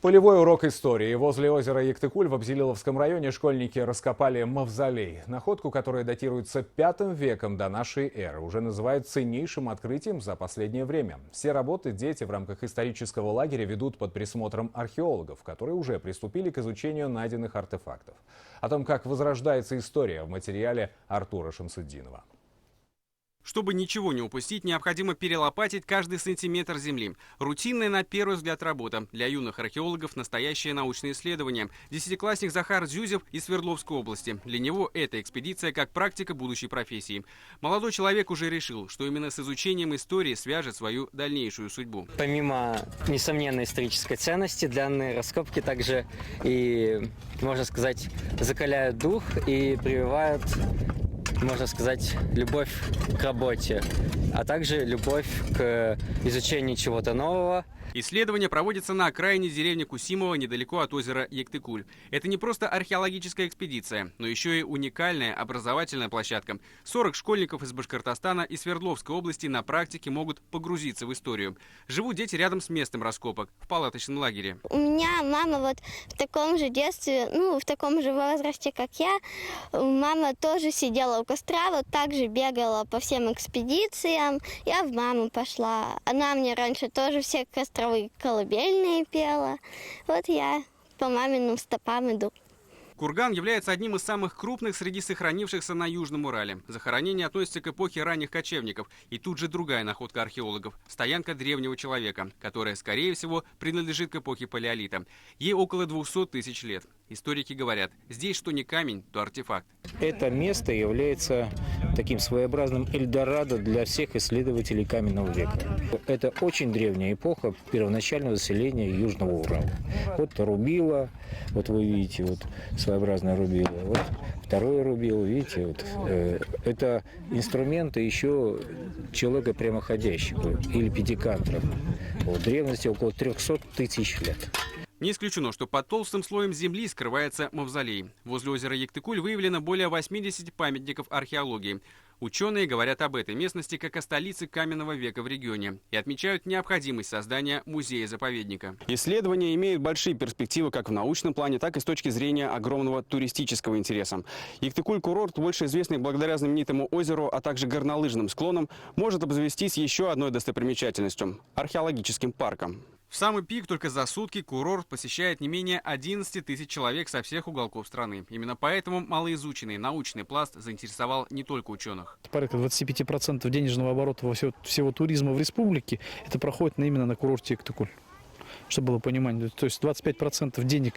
Полевой урок истории. Возле озера Яктыкуль в Абзелиловском районе школьники раскопали мавзолей. Находку, которая датируется V веком до нашей эры, уже называют ценнейшим открытием за последнее время. Все работы дети в рамках исторического лагеря ведут под присмотром археологов, которые уже приступили к изучению найденных артефактов. О том, как возрождается история, в материале Артура Шамсутдинова. Чтобы ничего не упустить, необходимо перелопатить каждый сантиметр земли. Рутинная, на первый взгляд, работа. Для юных археологов настоящее научное исследование. Десятиклассник Захар Зюзев из Свердловской области. Для него эта экспедиция как практика будущей профессии. Молодой человек уже решил, что именно с изучением истории свяжет свою дальнейшую судьбу. Помимо несомненной исторической ценности, данные раскопки также и, можно сказать, закаляют дух и прививают, можно сказать, любовь к работе, а также любовь к изучению чего-то нового. Исследование проводится на окраине деревни Кусимова, недалеко от озера Яктыкуль. Это не просто археологическая экспедиция, но еще и уникальная образовательная площадка. 40 школьников из Башкортостана и Свердловской области на практике могут погрузиться в историю. Живут дети рядом с местом раскопок, в палаточном лагере. У меня мама вот в таком же детстве, в таком же возрасте, как я. Мама тоже сидела у костра, вот так же бегала по всем экспедициям. Я в маму пошла. Она мне раньше тоже все костровые колыбельные пела. Вот я по маминым стопам иду. Курган является одним из самых крупных среди сохранившихся на Южном Урале. Захоронение относится к эпохе ранних кочевников. И тут же другая находка археологов – стоянка древнего человека, которая, скорее всего, принадлежит к эпохе палеолита. Ей около 200 тысяч лет. Историки говорят, здесь что не камень, то артефакт. Это место является таким своеобразным Эльдорадо для всех исследователей каменного века. Это очень древняя эпоха первоначального заселения Южного Урала. Вот рубило, вот вы видите, вот своеобразное рубило, вот второе рубило, видите, вот это инструменты еще человека прямоходящего или педикантра. В древности около 300 тысяч лет. Не исключено, что под толстым слоем земли скрывается мавзолей. Возле озера Яктыкуль выявлено более 80 памятников археологии. Ученые говорят об этой местности как о столице каменного века в регионе и отмечают необходимость создания музея-заповедника. Исследование имеет большие перспективы как в научном плане, так и с точки зрения огромного туристического интереса. Яктыкуль-курорт, больше известный благодаря знаменитому озеру, а также горнолыжным склонам, может обзавестись еще одной достопримечательностью – археологическим парком. В самый пик только за сутки курорт посещает не менее 11 тысяч человек со всех уголков страны. Именно поэтому малоизученный научный пласт заинтересовал не только ученых. Порядка 25% денежного оборота всего туризма в республике это проходит именно на курорте Яктыкуль. Чтобы было понимание, то есть 25% денег,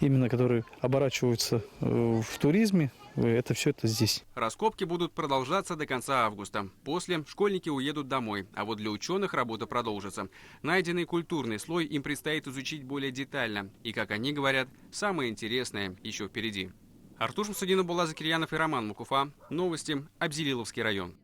именно которые оборачиваются в туризме, это все это здесь. Раскопки будут продолжаться до конца августа. После школьники уедут домой, а вот для ученых работа продолжится. Найденный культурный слой им предстоит изучить более детально. И, как они говорят, самое интересное еще впереди. Артур Шамсутдинов, Булат Закирьянов и Роман Мукуфа. Новости. Абзелиловский район.